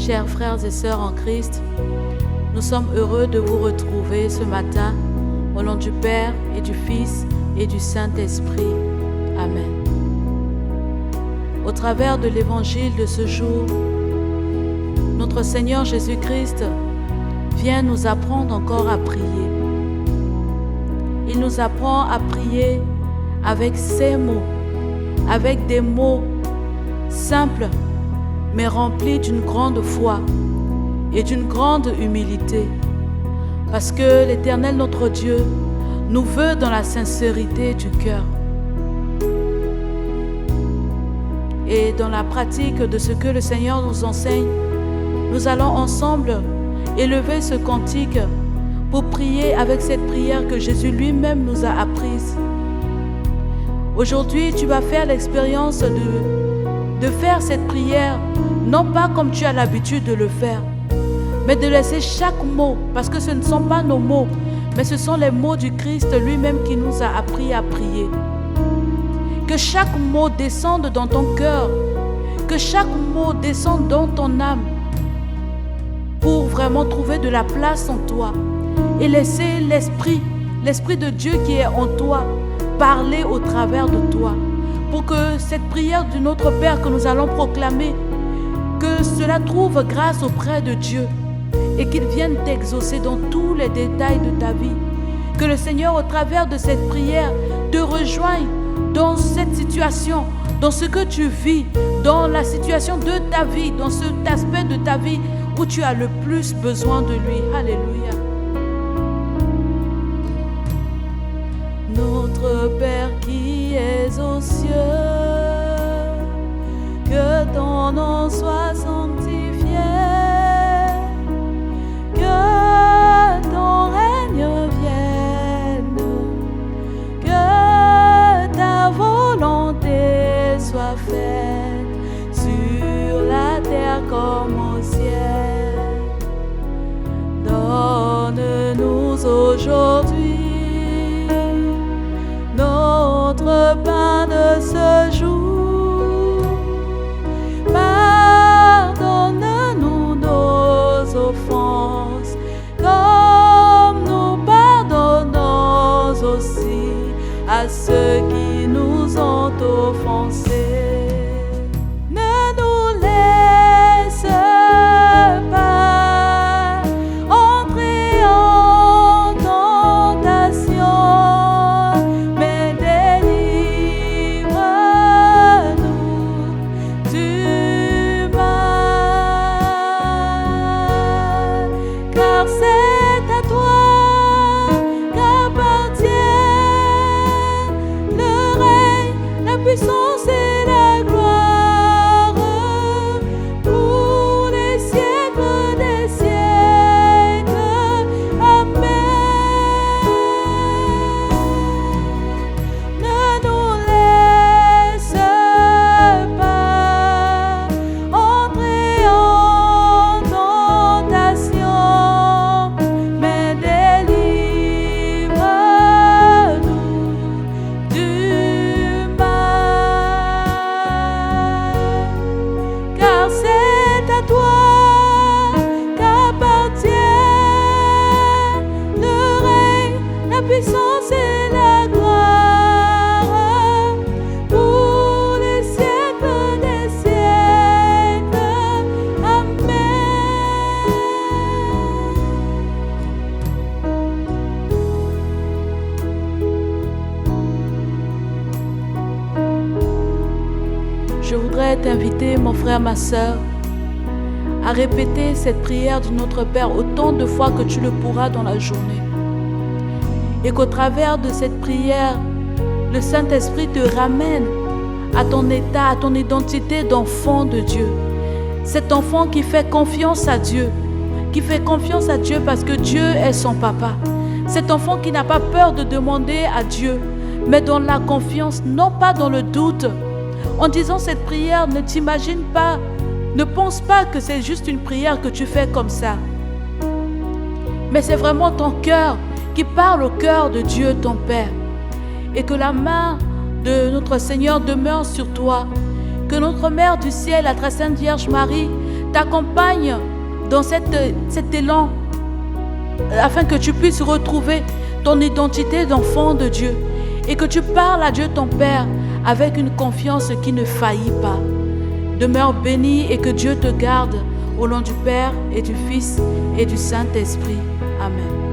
Chers frères et sœurs en Christ, nous sommes heureux de vous retrouver ce matin au nom du Père et du Fils et du Saint-Esprit. Amen. Au travers de l'évangile de ce jour, notre Seigneur Jésus-Christ vient nous apprendre encore à prier. Il nous apprend à prier avec ces mots, avec des mots simples, mais remplis d'une grande foi et d'une grande humilité. Parce que l'Éternel, notre Dieu, nous veut dans la sincérité du cœur. Et dans la pratique de ce que le Seigneur nous enseigne, nous allons ensemble élever ce cantique pour prier avec cette prière que Jésus lui-même nous a apprise. Aujourd'hui, tu vas faire l'expérience de faire cette prière, non pas comme tu as l'habitude de le faire, mais de laisser chaque mot, parce que ce ne sont pas nos mots, mais ce sont les mots du Christ lui-même qui nous a appris à prier. Que chaque mot descende dans ton cœur, que chaque mot descende dans ton âme, pour vraiment trouver de la place en toi et laisser l'Esprit de Dieu qui est en toi parler au travers de toi, pour que cette prière du Notre Père que nous allons proclamer, que cela trouve grâce auprès de Dieu et qu'il vienne t'exaucer dans tous les détails de ta vie. Que le Seigneur, au travers de cette prière, te rejoigne dans cette situation, dans ce que tu vis, dans la situation de ta vie, dans cet aspect de ta vie où tu as le plus besoin de lui. Alléluia. Notre Père qui es aux cieux, que ton nom soit sanctifié, que ton règne vienne, que ta volonté soit faite sur la terre comme au ciel. Donne-nous aujourd'hui notre pain de ce jour. Pardonne-nous nos offenses, comme nous pardonnons aussi à ceux qui nous ont offensés. Ne nous laisse pas entrer en tentation, mais délivre-nous du mal. Car c'est à toi qu'appartiennent le règne, la puissance et la gloire pour les siècles des siècles. Amen. Ne nous laisse pas entrer en tentation, mais délivre-nous du mal. Car c'est à toi qu'appartiennent le règne, la puissance et la gloire pour les siècles des siècles. Amen. Je voudrais t'inviter, mon frère, ma sœur, à répéter cette prière du Notre Père autant de fois que tu le pourras dans la journée. Et qu'au travers de cette prière, le Saint-Esprit te ramène à ton état, à ton identité d'enfant de Dieu. Cet enfant qui fait confiance à Dieu, parce que Dieu est son papa. Cet enfant qui n'a pas peur de demander à Dieu, mais dans la confiance, non pas dans le doute. En disant cette prière, ne t'imagine pas, ne pense pas que c'est juste une prière que tu fais comme ça. Mais c'est vraiment ton cœur qui parle au cœur de Dieu, ton Père. Et que la main de notre Seigneur demeure sur toi. Que notre Mère du ciel, la très sainte Vierge Marie, t'accompagne dans cet élan afin que tu puisses retrouver ton identité d'enfant de Dieu et que tu parles à Dieu ton Père avec une confiance qui ne faillit pas. Demeure béni et que Dieu te garde au nom du Père et du Fils et du Saint-Esprit. Amen.